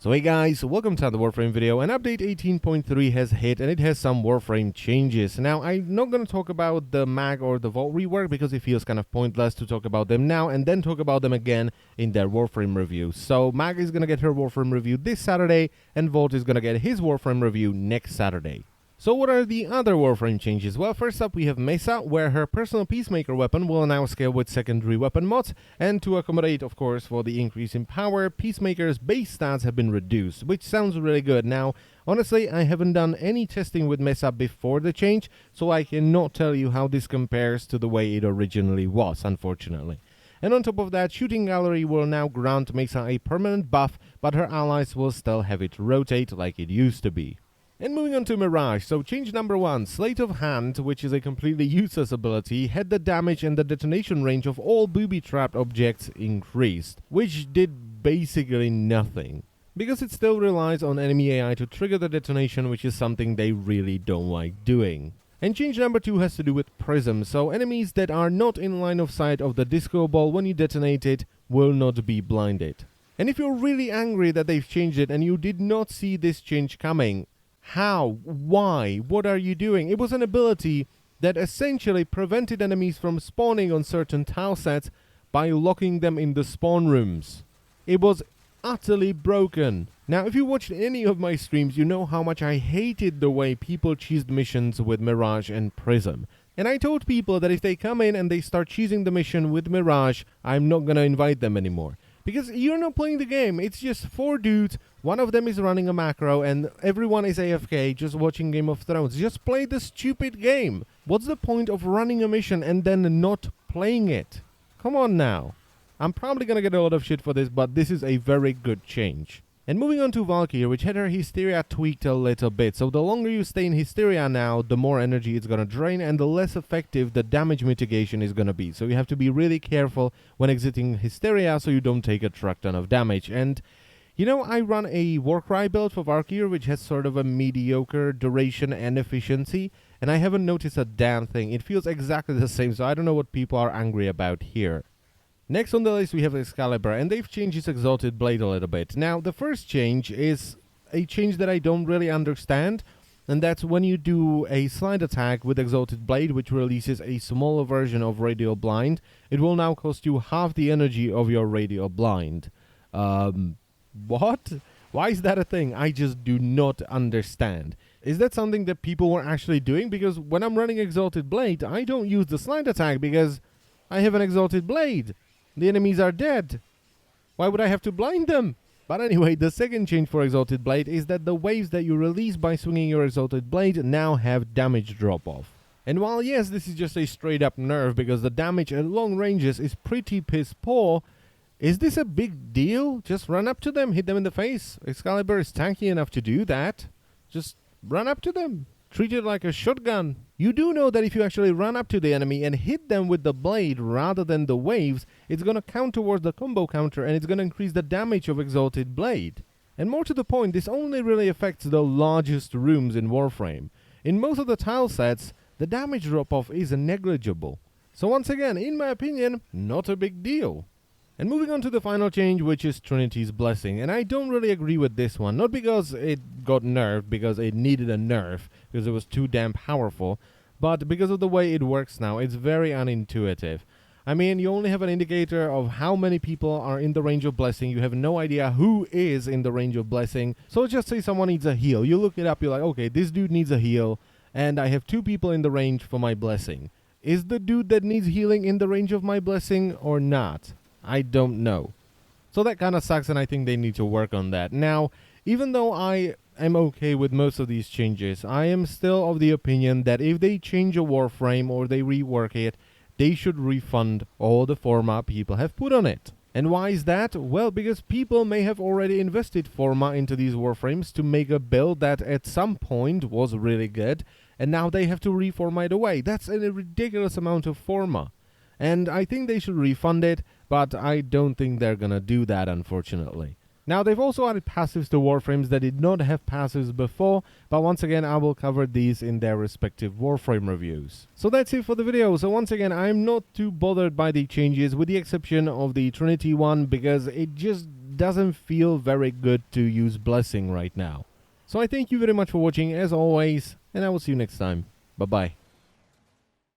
So hey guys, welcome to the Warframe video, and update 18.3 has hit and it has some Warframe changes. Now I'm not going to talk about the mag or the vault rework because it feels kind of pointless to talk about them now and then talk about them again in their Warframe review. So mag is going to get her Warframe review this Saturday and Vault is going to get his Warframe review next Saturday. So what are the other Warframe changes? Well, first up we have Mesa, where her personal Peacemaker weapon will now scale with secondary weapon mods, and to accommodate, of course, for the increase in power, Peacemaker's base stats have been reduced, which sounds really good. Now, honestly, I haven't done any testing with Mesa before the change, so I cannot tell you how this compares to the way it originally was, unfortunately. And on top of that, Shooting Gallery will now grant Mesa a permanent buff, but her allies will still have it rotate like it used to be. And moving on to Mirage, so change number 1, Sleight of Hand, which is a completely useless ability, had the damage and the detonation range of all booby-trapped objects increased, which did basically nothing, because it still relies on enemy AI to trigger the detonation, which is something they really don't like doing. And change number 2 has to do with Prism, so enemies that are not in line of sight of the disco ball when you detonate it will not be blinded. And if you're really angry that they've changed it and you did not see this change coming, how? Why? What are you doing? It was an ability that essentially prevented enemies from spawning on certain tile sets by locking them in the spawn rooms. It was utterly broken. Now, if you watched any of my streams, you know how much I hated the way people cheesed missions with Mirage and Prism. And I told people that if they come in and they start cheesing the mission with Mirage, I'm not gonna invite them anymore. Because you're not playing the game, it's just 4 dudes, one of them is running a macro, and everyone is AFK just watching Game of Thrones. Just play the stupid game. What's the point of running a mission and then not playing it? Come on now. I'm probably gonna get a lot of shit for this, but this is a very good change. And moving on to Valkyr, which had her Hysteria tweaked a little bit. So the longer you stay in Hysteria now, the more energy it's gonna drain and the less effective the damage mitigation is gonna be. So you have to be really careful when exiting Hysteria so you don't take a truck ton of damage. And you know, I run a Warcry build for Valkyr, which has sort of a mediocre duration and efficiency, and I haven't noticed a damn thing. It feels exactly the same, so I don't know what people are angry about here. Next on the list we have Excalibur, and they've changed his Exalted Blade a little bit. Now, the first change is a change that I don't really understand, and that's when you do a slide attack with Exalted Blade, which releases a smaller version of Radial Blind, it will now cost you half the energy of your Radial Blind. What? Why is that a thing? I just do not understand. Is that something that people were actually doing? Because when I'm running Exalted Blade, I don't use the slide attack because I have an Exalted Blade. The enemies are dead. Why would I have to blind them? But anyway, the second change for Exalted Blade is that the waves that you release by swinging your Exalted Blade now have damage drop-off. And while yes, this is just a straight up nerf because the damage at long ranges is pretty piss poor, is this a big deal? Just run up to them, hit them in the face. Excalibur is tanky enough to do that. Just run up to them. Treat it like a shotgun. You do know that if you actually run up to the enemy and hit them with the blade rather than the waves, it's going to count towards the combo counter and it's going to increase the damage of Exalted Blade. And more to the point, this only really affects the largest rooms in Warframe. In most of the tile sets, the damage drop-off is negligible. So once again, in my opinion, not a big deal. And moving on to the final change, which is Trinity's Blessing. And I don't really agree with this one. Not because it got nerfed, because it needed a nerf, because it was too damn powerful, but because of the way it works now. It's very unintuitive. I mean, you only have an indicator of how many people are in the range of Blessing. You have no idea who is in the range of Blessing. So just say someone needs a heal. You look it up, you're like, okay, this dude needs a heal, and I have 2 people in the range for my Blessing. Is the dude that needs healing in the range of my Blessing or not? I don't know. So that kind of sucks, and I think they need to work on that. Now, even though I am okay with most of these changes, I am still of the opinion that if they change a Warframe or they rework it, they should refund all the Forma people have put on it. And why is that? Well, because people may have already invested Forma into these Warframes to make a build that at some point was really good, and now they have to reformat it away. That's a ridiculous amount of Forma. And I think they should refund it, but I don't think they're gonna do that, unfortunately. Now, they've also added passives to Warframes that did not have passives before, but once again, I will cover these in their respective Warframe reviews. So that's it for the video. So once again, I'm not too bothered by the changes, with the exception of the Trinity one, because it just doesn't feel very good to use Blessing right now. So I thank you very much for watching as always, and I will see you next time. Bye bye.